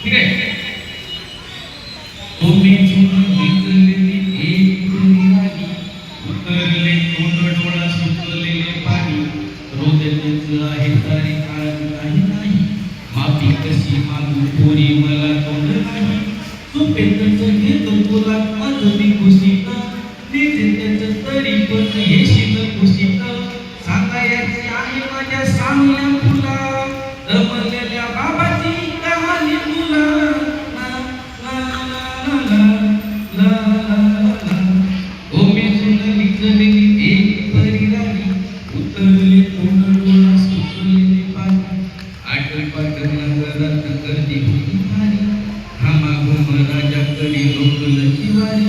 ठीक आहे. तुम्ही विजलेली एक निराली, उतरले तोंड डोळा सुटलेले पाणी, रोजच आहे तारी काळज काही नाही, माफी कशी मागू पोरी मला तोंड नाही, झोपेतच घेतो तुला माझी खुशीत, निजेच तरी पण येशील खुशीत, सांगायची आहे माझ्या सामन्या तुला, रमलेल्या बाबाची कहाणी तुला. एक परी राणी, उतरले तोंड डोळा सुटलेले पाणी, आटपाट नगरात गर्दी होती भारी, घामाघूम राजाकडे लोकलची वारी,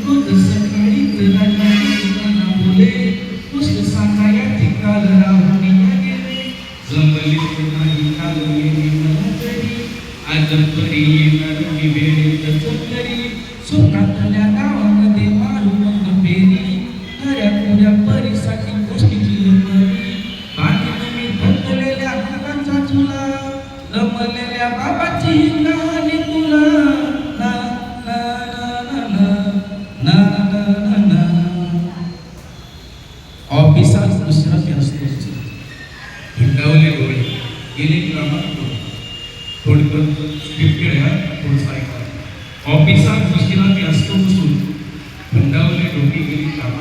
रोज सकाळीच राजाची गाणं बोले, गोष्ट सांगायची काल राहुनिया गेले, जमले नाही काल गेली मला तरी, आज परी येणार मी वेळेतच तरी, स्वप्नातल्या गावामध्ये मारू मग फेरी, खऱ्या खुऱ्या परीसाठी गोष्टीची लपरी, बांधीन मी धरलेल्या हातांचा चुला, रमलेल्या बाबाची कहाणी तुला. ना ना ना ना ना ना ना. ऑफिसात दुसरा असतोच, हिंडावले डोळे गेले कामात थोडं स्क्रिप्टेड आहे, थोडंसं ऐका. ऑफिसात दुसरीला मी असतो बसून, हिंडावले डोके गेली कामात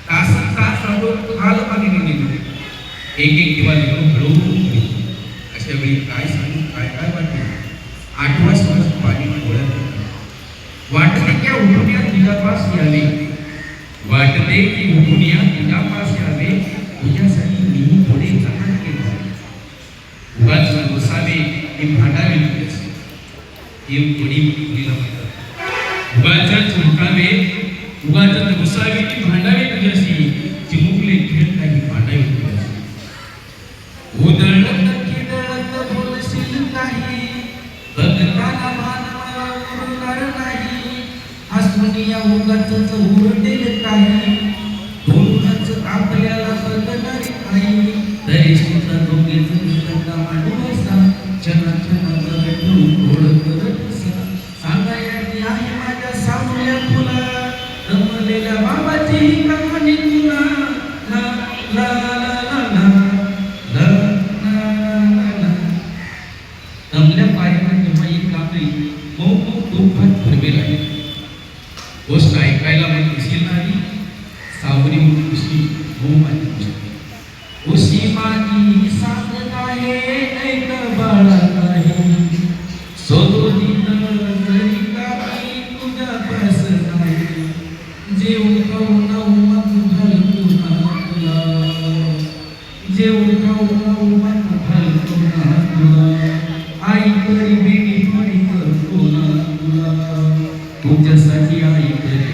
तासन तास राहून हाल पाणी निघतो, एक दिवा निघून हळूहळू. अशा वेळी काय सांगू, काय काय वाटते, आठवा श्वास पाणी डोळ्यात वाटते की उठून तुझ्यापास यावे, वाटते की उठून तुझ्यापास यावे, तुझ्यासाठी मी थोडे जहान केले, उगाच बसावे हे भांडावे तुझ्यासाठी, हे कोणी मुलीला म्हणतात, उगाच चुंकावे उगाच बसावे की भांडावे तुझ्याशी, चिमुकले खेळ काही भांडावे तुझ्याशी, उधळत खिदळत बोलशील काही, बघताना मानवा उरणार नाही, हसून या उगाचच उरतेल काही, धोरूनच आपल्याला बघणारी काही, तरी सुद्धा दोघेच निलंगा मांडून असा, क्षणा क्षणाचा भेटून थोडं करत असा, सांगायची आहे माझ्या सावल्या तुला, रमलेल्या बाबाची कहाणी तुला. ला ला ला ला ला ला ला. रमल्या पायाला जेव्हा एक कापली, मऊ मऊ दुःखात भरवे लागले, गोष्ट ऐकायला मग दिसेल नाही, सावरी खुशी मऊ माझी खुशी, खुशी माझी सांगत आहे ऐक बाळात आहे, सोडून जरी काही तुझ्या पास नाही, जेव खाऊ मग घालतो ना तुला, जेव खाऊ मग घालतो ना तुला, आई तरी बेडी फडी करतो ना तुला, तुझ्यासाठी आई तरी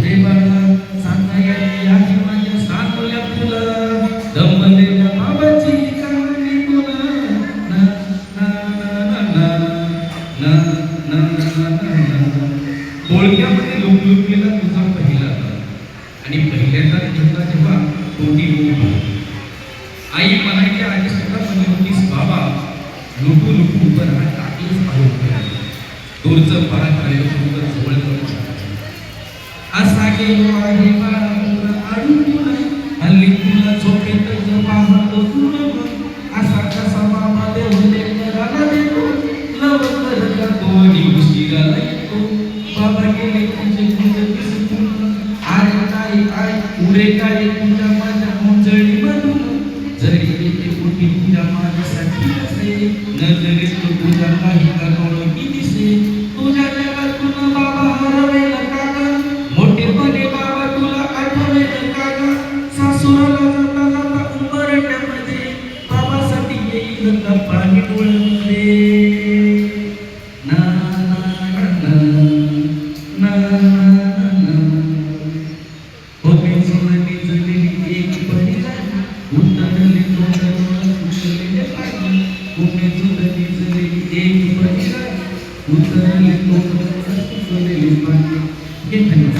रे बाळा, सांगायची आहे माझ्या सानूला तुला, दमलेल्या बाबाची कहाणी तुला. ना ना ना ना ना ना ना ना. बोलक्यामध्ये लुकलुकलेला तुझा पहिला, आणि पहिल्यांदा घेतला जेव्हा तोंडी आई म्हणायची, आधी सुद्धा म्हणली होतीस बाबा, लुटू लुटू उभं राहा, टाकलंच पाहिजे, दूरचं पाहत राहिलं तुमचं जवळ जवळ असा गेलो आहे बाळा आडून तुला, हल्ली तुला झोपेतच पाहतो तुला, असा कसा बाबा देवले घराला देतो, लवकर का कोणी उशिराला येतो, बाबा गेले तुझे तुझं दिसतो, अरे काय काय पुढे काय तुझ्या माझ्या मुंजळी मधून, जरी येते कुठे तुझ्या माझ्यासाठी असे, नजरेत तुझ्या काही करोड की दिसे, तुझ्या जगातून बाबा हरवेल का ग, मोठेपणे बाबा तुला आठवेल का ग, सासुराला जाता जाता उंबरठ्यामध्ये बाबासाठी येईल का पाणी डोळ्यामध्ये. ना ना ना ना ना. होते सोनली जलेली एक परी राणी, उतरले तोंड डोळा सुटलेले पाणी, होते सोनली जलेली एक परी राणी, उतरले तोंड डोळा सुटलेले पाणी. हे धन्यवाद.